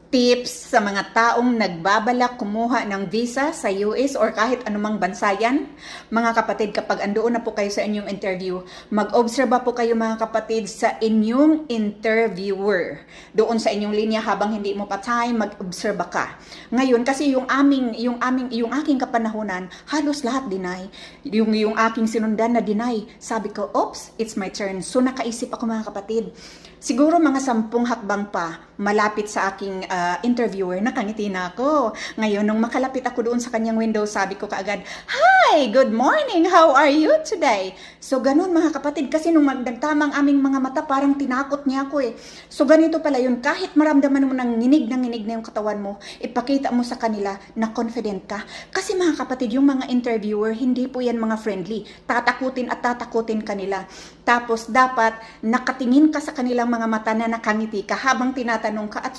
tips sa mga taong nagbabalak kumuha ng visa sa US or kahit anumang bansa yan. Mga kapatid, kapag andoon na po kayo sa inyong interview, mag-obserba po kayo mga kapatid sa inyong interviewer. Doon sa inyong linya habang hindi mo pa time, mag-obserba ka. Ngayon, kasi yung aking kapanahunan, halos lahat deny. Yung aking sinundan na deny. Sabi ko, oops, it's my turn. So nakaisip ako mga kapatid. Siguro mga 10 hakbang pa, malapit sa aking interviewer, nakangiti na ako. Ngayon, nung makalapit ako doon sa kanyang window, sabi ko kaagad, "Hi! Good morning! How are you today?" So, ganun mga kapatid, kasi nung nagtamang aming mga mata, parang tinakot niya ako eh. So, ganito pala yun, kahit maramdaman mo ng nginig na yung katawan mo, ipakita mo sa kanila na confident ka. Kasi mga kapatid, yung mga interviewer, hindi po yan mga friendly. Tatakutin at tatakutin kanila. Tapos, dapat nakatingin ka sa kanilang mga mata na nakangiti ka habang tinatanong ka at